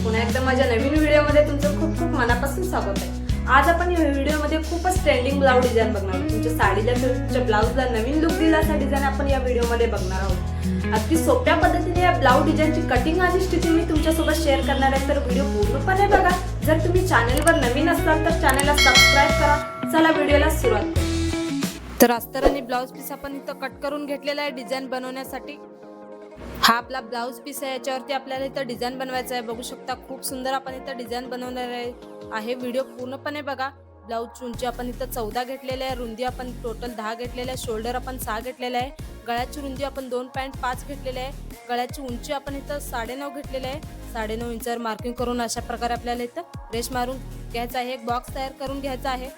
पुन्हा एकदा माझ्या नवीन व्हिडिओमध्ये तुमचं खूप खूप मनापासून स्वागत आहे। आज आपण या व्हिडिओमध्ये खूपच ट्रेंडिंग ब्लाउज डिझाइन बघणार आहोत। तुमच्या साडीला तुमच्या ब्लाउजला नवीन लुक दिला असा डिझाइन आपण या व्हिडिओमध्ये बघणार आहोत। अगदी सोप्या पद्धतीने या ब्लाउज डिझाइनची कटिंग आणि स्टिचिंग मी तुमच्यासोबत शेअर करणार आहे, तर व्हिडिओ पूर्णपणे बघा। जर तुम्ही चॅनलवर नवीन असाल तर चॅनलला सबस्क्राइब करा। चला व्हिडिओला सुरुवात करू। तर अस्तर आणि ब्लाउज पीस आपण इथं कट करून घेतलेला आहे डिझाइन बनवण्यासाठी। हा आपला ब्लाउज पीस आहे, याच्यावरती आपल्याला इथं डिझाइन बनवायचं आहे। बघू शकता खूप सुंदर आपण इथं डिझाइन बनवणार आहे। व्हिडिओ पूर्णपणे बघा। ब्लाउज उंची आपण इथं 14 घेतलेली आहे, रुंदी आपण टोटल 10 घेतलेली आहे, शोल्डर आपण 6 घेतलेले आहे, गळ्याची रुंदी आपण 2.5 घेतलेली आहे, गळ्याची उंची आपण इथं 9.5 घेतलेली आहे। 9.5 इंचावर मार्किंग करून अशा प्रकारे आपल्याला इथं रेष मारून घ्यायचा आहे, एक बॉक्स तयार करून घ्यायचा आहे।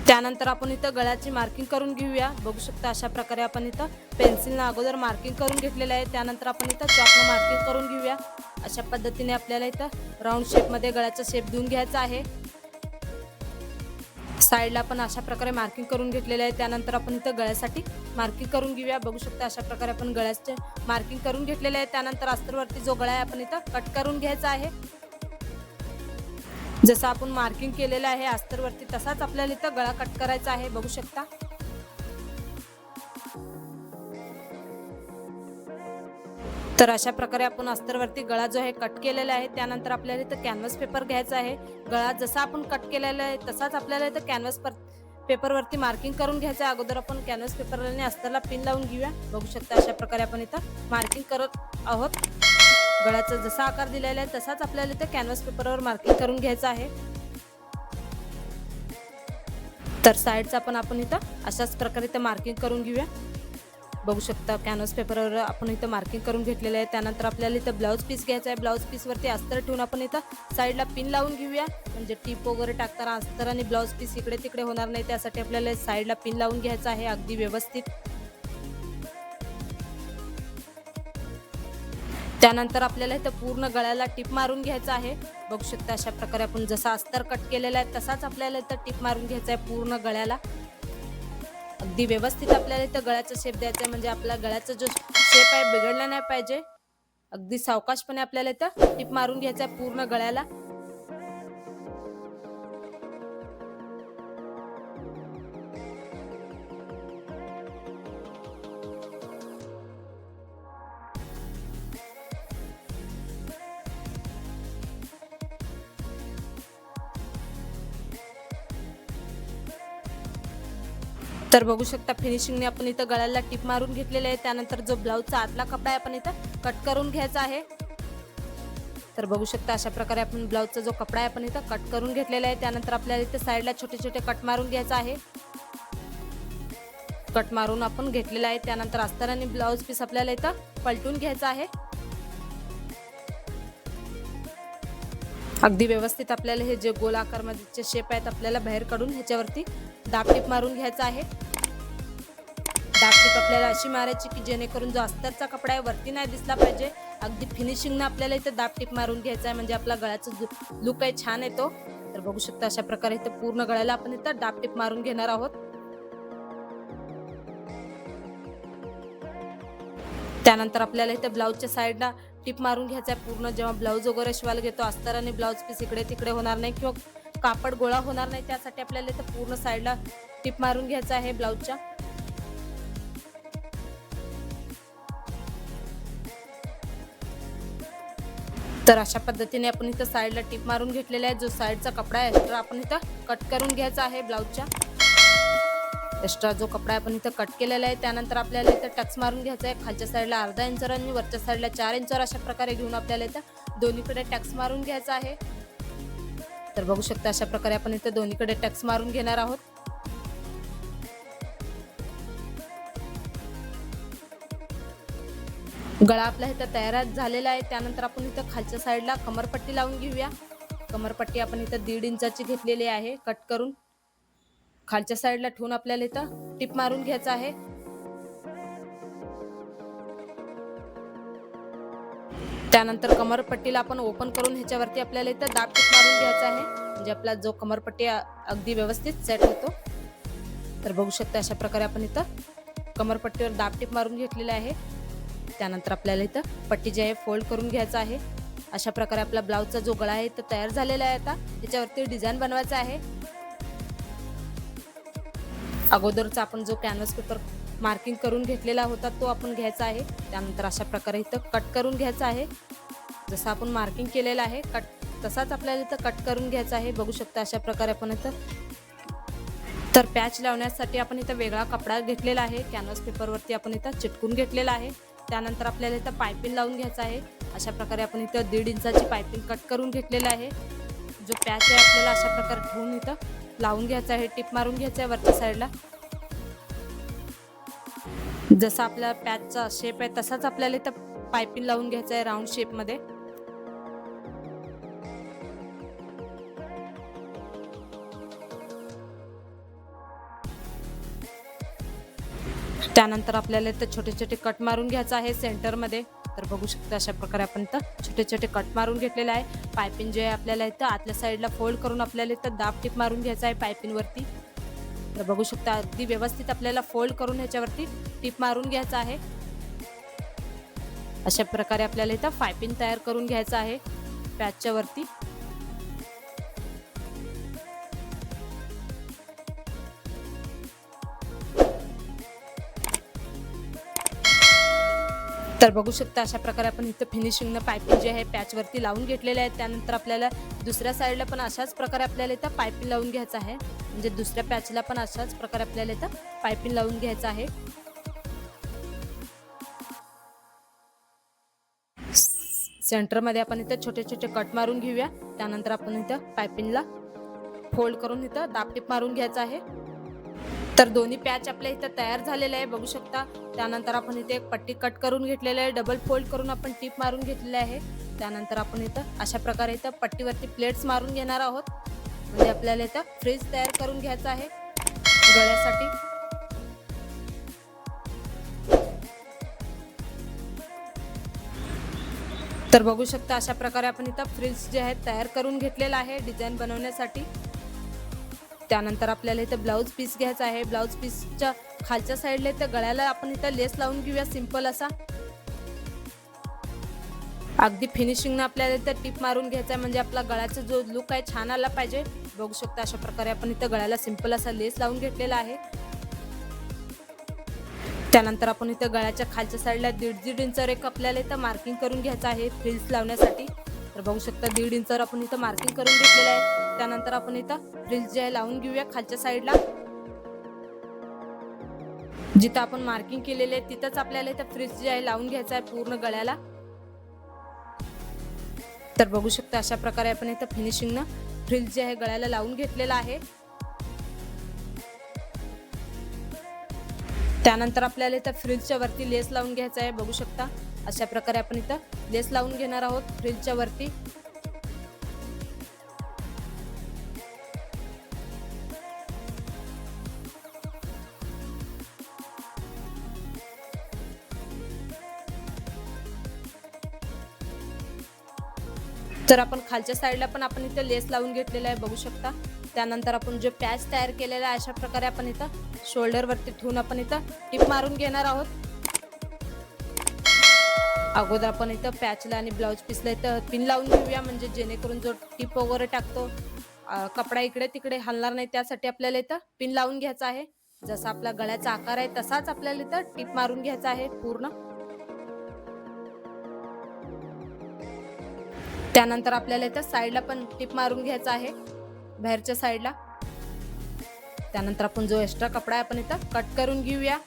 त्यानंतर आपण इथं गळ्याची मार्किंग करून घेऊया। बघू शकता अशा प्रकारे आपण इथं पेन्सिलने अगोदर मार्किंग करून घेतलेलं आहे, त्यानंतर आपण इथं चॉकने मार्किंग करून घेऊया। अशा पद्धतीने आपल्याला इथं राऊंड शेप मध्ये गळ्याचा शेप देऊन घ्यायचा आहे। साइडला आपण अशा प्रकारे मार्किंग करून घेतलेलं आहे, त्यानंतर आपण इथं गळ्यासाठी मार्किंग करून घेऊया। बघू शकता अशा प्रकारे आपण गळ्याचे मार्किंग करून घेतलेले आहे। त्यानंतर अस्तरवरती जो गळा आहे आपण इथं कट करून घ्यायचा आहे। जसं आपण मार्किंग केलेलं आहे अस्तरवरती तसाच आपल्याला इथं गळा कट करायचा आहे। बघू शकता तर अशा प्रकारे आपण अस्तरवरती गळा जो आहे कट केलेला आहे। त्यानंतर आपल्याला इथं कॅनव्हास पेपर घ्यायचा आहे। गळा जसा आपण कट केलेला आहे तसाच आपल्याला इथं कॅनव्हास पेपरवरती मार्किंग करून घ्यायचं आहे। अगोदर आपण कॅनव्हास पेपरने अस्तरला पिन लावून घेऊया। बघू शकता अशा प्रकारे आपण इथं मार्किंग करत आहोत। गळ्याचा जसा आकार दिलेला आहे तसाच आपल्याला इथं कॅनव्हास पेपरवर मार्किंग करून घ्यायचं आहे। तर साइडचा पण आपण इथं अशाच प्रकारे इथं मार्किंग करून घेऊया। बघू शकता कॅनव्हास पेपरवर आपण इथं मार्किंग करून घेतलेलं आहे। त्यानंतर आपल्याला इथं ब्लाउज पीस घ्यायचा आहे। ब्लाउज पीस वरती अस्तर ठेवून आपण इथं साइडला पिन लावून घेऊया, म्हणजे टीप वगैरे टाकताना अस्तर आणि ब्लाउज पीस इकडे तिकडे होणार नाही, त्यासाठी आपल्याला साइडला पिन लावून घ्यायचा आहे अगदी व्यवस्थित। त्यानंतर आपल्याला इथं पूर्ण गळ्याला टिप मारून घ्यायचं आहे। बघू शकता अशा प्रकारे आपण जसा अस्तर कट केलेला आहे तसाच आपल्याला इथं टिप मारून घ्यायचं आहे पूर्ण गळ्याला। अगदी व्यवस्थित आपल्याला इथं गळ्याचा शेप द्यायचा आहे, म्हणजे आपला गळ्याचा जो शेप आहे बिघडला नाही पाहिजे। अगदी सावकाशपणे आपल्याला इथं टिप मारून घ्यायचा आहे पूर्ण गळ्याला। तर बघू शकता फिनिशिंगने आपण इथं गळ्याला टिप मारून घेतलेले आहे। त्यानंतर जो ब्लाउजचा आतला कपडा आहे आपण इथं कट करून घ्यायचा आहे। तर बघू शकता अशा प्रकारे आपण ब्लाउजचा जो कपडा आहे आपण इथं कट करून घेतलेला आहे। त्यानंतर आपल्याला इथे साइडला छोटे छोटे कट मारून घ्यायचं आहे। कट मारून आपण घेतलेला आहे। त्यानंतर अस्तर आणि ब्लाउज पीस आपल्याला इथं पलटून घ्यायचा आहे। अगदी व्यवस्थित आपल्याला हे जे गोल आकारमध्ये शेप आहेत आपल्याला बाहेर काढून ह्याच्यावरती दाब टिप मारून घ्यायचा आहे। दाब टिप आपल्याला अशी मारायची की जेणेकरून जो अस्तरचा कपडा आहे वरती नाही दिसला पाहिजे। अगदी फिनिशिंगने आपल्याला इथे दाब टिप मारून घ्यायचा आहे, म्हणजे आपला गळ्याचा लुक आहे छान येतो। तर बघू शकता अशा प्रकारे इथे पूर्ण गळ्याला आपण इथं दाब टिप मारून घेणार आहोत। त्यानंतर आपल्याला इथे ब्लाउजच्या साइडला टिप मारून घ्यायचा आहे पूर्ण। जेव्हा ब्लाउज वगैरे शिवायला घेतो अस्तर आणि ब्लाउज पीस इकडे तिकडे होणार नाही किंवा कापड गोळा होणार नाही, त्यासाठी आपल्याला इथे पूर्ण साइडला टिप मारून घ्यायचा आहे ब्लाउजच्या। तर अशा पद्धतीने आपण इथं साइडला टिप मारून घेतलेला आहे। जो साइडचा कपडा आहे तर आपण इथं कट करून घ्यायचा आहे ब्लाउजच्या। एक्स्ट्रा जो कपडा आपण इथं कट केलेला आहे त्यानंतर आपल्याला इथं टक्स मारून घ्यायचा आहे। खालच्या साइडला अर्धा इंचवर आणि वरच्या साइडला 4 इंचवर अशा प्रकारे घेऊन आपल्याला इथं दोन्हीकडे टक्स मारून घ्यायचा आहे। तर बघू शकता अशा प्रकारे आपण इथं दोन्हीकडे टक्स मारून घेणार आहोत। गळा आपला इथं तयार झालेला आहे। त्यानंतर आपण इथं खालच्या साइडला कमरपट्टी लावून घेऊया। कमरपट्टी आपण इथं 1.5 इंचाची घेतलेली आहे कट करून। खालच्या साइडला ठेवून आपल्याला इथं टिप मारून घ्यायचं आहे। त्यानंतर कमरपट्टीला आपण ओपन करून ह्याच्यावरती आपल्याला इथं दाब टीप मारून घ्यायचा आहे, म्हणजे आपला जो कमरपट्टी अगदी व्यवस्थित सेट होतो. तर बघू शकता अशा प्रकारे आपण इथं कमरपट्टीवर दाब टीप मारून घेतलेला आहे. त्यानंतर आपल्याला इथं पट्टी जी आहे फोल्ड करून घ्यायचा आहे. अशा प्रकारे आपला ब्लाउजचा जो गळा आहे तो तयार झालेला आहे. आता त्याच्यावरती डिझाईन बनवायचा आहे. अगोदरचा आपण जो कॅनव्हास पेपर मार्किंग करून घेतलेला होता तो आपण घ्यायचा आहे. त्यानंतर अशा प्रकारे इथं कट करून घ्यायचा आहे. जसं आपण मार्किंग केलेलं आहे तसाच आपल्याला इथं कट करून घ्यायचा आहे. बघू शकता अशा प्रकारे आपण इथं. तर पॅच लावण्यासाठी आपण इथं वेगळा कपडा घेतलेला आहे, कॅनव्हास पेपरवरती आपण इथं चिटकून घेतलेला आहे. त्यानंतर आपल्याला इथं पायपिंग लावून घ्यायचा आहे. अशा प्रकारे आपण इथं 1.5 इंचाची पायपिंग कट करून घेतलेला आहे. जो पॅच आहे आपल्याला अशा प्रकारे ठेवून इथं लावून घ्यायचा आहे, टिप मारून घ्यायचा आहे वरच्या साईडला. जसा आपल्या पॅचचा शेप आहे तसाच आपल्याला इथं पायपिंग लावून घ्यायचा आहे राऊंड शेपमध्ये. त्यानंतर आपल्याला इथं छोटे छोटे कट मारून घ्यायचं आहे सेंटरमध्ये. तर बघू शकता अशा प्रकारे आपण इथं छोटे छोटे कट मारून घेतलेले आहे. पायपिंग जे आहे आपल्याला इथं आतल्या साईडला फोल्ड करून आपल्याला इथं दाब टीप मारून घ्यायचा आहे पायपिंगवरती. तर बघू शकता अगदी व्यवस्थित आपल्याला फोल्ड करून ह्याच्यावरती टीप मारून घ्यायचा आहे. अशा प्रकारे आपल्याला इथं पायपिंग तयार करून घ्यायचं आहे पॅचच्या वरती. तर बघू शकता अशा प्रकारे आपण इथं फिनिशिंगनं पायपिंग जे आहे पॅचवरती लावून घेतलेले आहे. त्यानंतर आपल्याला दुसऱ्या साईडला पण अशाच प्रकारे आपल्याला इथं पायपिंग लावून घ्यायचं आहे, म्हणजे दुसऱ्या पॅचला पण अशाच प्रकारे आपल्याला इथं पायपिंग लावून घ्यायचं आहे. सेंटरमध्ये आपण इथं छोटे छोटे कट मारून घेऊया. त्यानंतर आपण इथं पायपिंगला फोल्ड करून इथं दाब टीप मारून घ्यायचं आहे. तर दोन्ही पॅच आपल्या इथं तयार झालेले आहे बघू शकता. त्यानंतर आपण इथे एक पट्टी कट करून घेतलेली आहे, डबल फोल्ड करून आपण टीप मारून घेतलेले आहे. त्यानंतर आपण इथं अशा प्रकारे इथं पट्टीवरती प्लेट्स मारून घेणार आहोत, म्हणजे आपल्याला इथं फ्रीज तयार करून घ्यायचा आहे गळ्यासाठी. तर बघू शकता अशा प्रकारे आपण इथं फ्रीज जे आहे तयार करून घेतलेला आहे डिझाईन बनवण्यासाठी. त्यानंतर आपल्याला इथं ब्लाऊज पीस घ्यायचा आहे. ब्लाऊज पीसच्या खालच्या साईडला इथं गळ्याला आपण इथं लेस लावून घेऊया सिंपल असा. अगदी फिनिशिंगनं आपल्याला इथं टिप मारून घ्यायचा आहे, म्हणजे आपला गळ्याचा जो लुक आहे छान आला पाहिजे. बघू शकता अशा प्रकारे आपण इथं गळ्याला सिंपल असा लेस लावून घेतलेला आहे. त्यानंतर आपण इथं गळ्याच्या खालच्या साईडला 1.5 इंचावर एक आपल्याला इथं मार्किंग करून घ्यायचं आहे फ्रिल्स लावण्यासाठी. तर बघू शकता 1.5 इंचावर आपण इथं मार्किंग करून घेतलेलं आहे. त्यानंतर आपण इथं फ्रिल्स जे आहे लावून घेऊया खालच्या साईडला. जिथं आपण मार्किंग केलेले आहे तिथंच आपल्याला इथं फ्रिल्स जे आहे लावून घ्यायचं आहे पूर्ण गळ्याला. तर बघू शकता अशा प्रकारे आपण इथं फिनिशिंगनं फ्रिल्स जे आहे गळ्याला लावून घेतलेला आहे. त्यानंतर आपल्याला इथं फ्रिल्सच्या वरती लेस लावून घ्यायचा आहे. बघू शकता अशा प्रकारे आपण इथं लेस लावून घेणार आहोत फ्रिल्सच्या वरती. तर आपण खालच्या साईडला पण आपण इथं लेस लावून घेतलेला आहे बघू शकता. त्यानंतर आपण जो पॅच तयार केलेला आहे अशा प्रकारे आपण इथं शोल्डर वरती ठेवून आपण इथं टिप मारून घेणार आहोत. अगोदर आपण इथं पॅचला आणि ब्लाऊज पीसला इथं पिन लावून घेऊया, म्हणजे जेणेकरून जो टिप वगैरे टाकतो कपडा इकडे तिकडे हलणार नाही, त्यासाठी आपल्याला इथं पिन लावून घ्यायचा आहे. जसा आपला गळ्याचा आकार आहे तसाच आपल्याला इथं टिप मारून घ्यायचा आहे पूर्ण. त्यानंतर आपल्याला इथं साईडला पण टिप मारून घ्यायचा आहे बाहेरच्या साईडला. त्यानंतर आपण जो एक्स्ट्रा कपडा आहे आपण इथं कट करून घेऊया.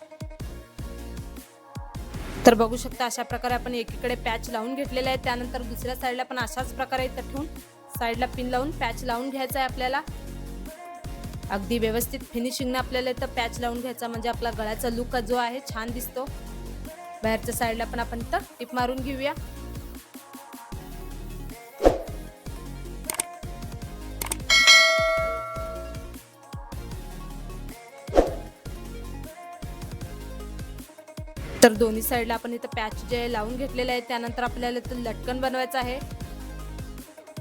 तर बघू शकता अशा प्रकारे आपण एकीकडे पॅच लावून घेतलेला आहे. त्यानंतर दुसऱ्या साईडला पण अशाच प्रकारे इथं ठेवून साईडला पिन लावून पॅच लावून घ्यायचा आहे आपल्याला. अगदी व्यवस्थित फिनिशिंगने आपल्याला इथं पॅच लावून घ्यायचा, म्हणजे आपला गळ्याचा लुक जो आहे छान दिसतो. बाहेरच्या साईडला पण आपण इथं टिप मारून घेऊया. तर तर दोन्ही साईडला आपण इथं पॅच जे लावून घेतलेले आहे, त्यानंतर आपल्याला इथं लटकन बनवायचं आहे.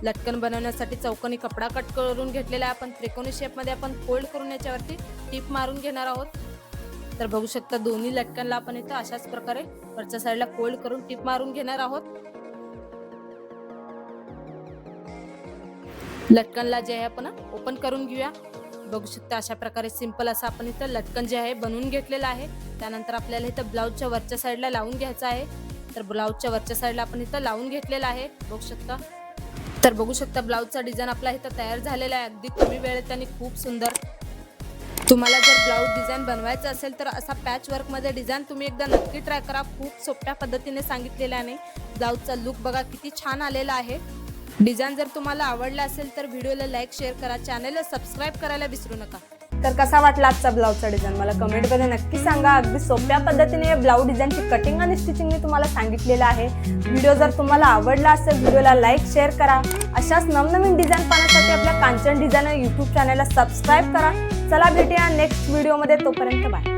लटकन बनवण्यासाठी चौकोनी कपडा कट करून घेतलेला आहे. आपण त्रिकोणी शेपमध्ये आपण फोल्ड करून याच्यावरती टिप मारून घेणार आहोत. तर बघू शकता दोन्ही लटकनला आपण इथं अशाच प्रकारे वरच्या साईडला फोल्ड करून टिप मारून घेणार आहोत. लटकनला जे आहे आपण ओपन करून घेऊया. बघू शकता अशा प्रकारे सिंपल असं आपण इथं लटकन जे आहे बनवून घेतलेलं आहे. त्यानंतर आपल्याला इथं ब्लाऊजच्या वरच्या साईडला लावून घ्यायचं आहे. तर ब्लाऊजच्या वरच्या साईडला आपण इथं लावून घेतलेलं आहे. बघू शकता. तर बघू शकता ब्लाऊजचा डिझाईन आपला इथं तयार झालेला आहे. अगदी कमी वेळेत आणि खूप सुंदर. तुम्हाला जर ब्लाऊज डिझाईन बनवायचं असेल तर असा पॅच वर्कमध्ये डिझाईन तुम्ही एकदा नक्की ट्राय करा. खूप सोप्या पद्धतीने सांगितलेला आहे. ब्लाऊजचा लुक बघा किती छान आलेला आहे. डिझाईन जर तुम्हाला आवडला असेल तर व्हिडिओला लाईक शेअर करा, चॅनलला सबस्क्राईब करायला विसरू नका. तर कसा वाटला आजचा ब्लाऊजचा डिझाईन मला कमेंटमध्ये नक्की सांगा. अगदी सोप्या पद्धतीने ब्लाऊज डिझाईनची कटिंग आणि स्टिचिंग मी तुम्हाला सांगितलेलं आहे. व्हिडिओ जर तुम्हाला आवडला असेल व्हिडिओला लाईक शेअर करा. अशाच नवनवीन डिझाईन पाहण्यासाठी आपल्या कांचन डिझायनर यूट्यूब चॅनलला सबस्क्राईब करा. चला भेटूया नेक्स्ट व्हिडिओमध्ये. तोपर्यंत बाय.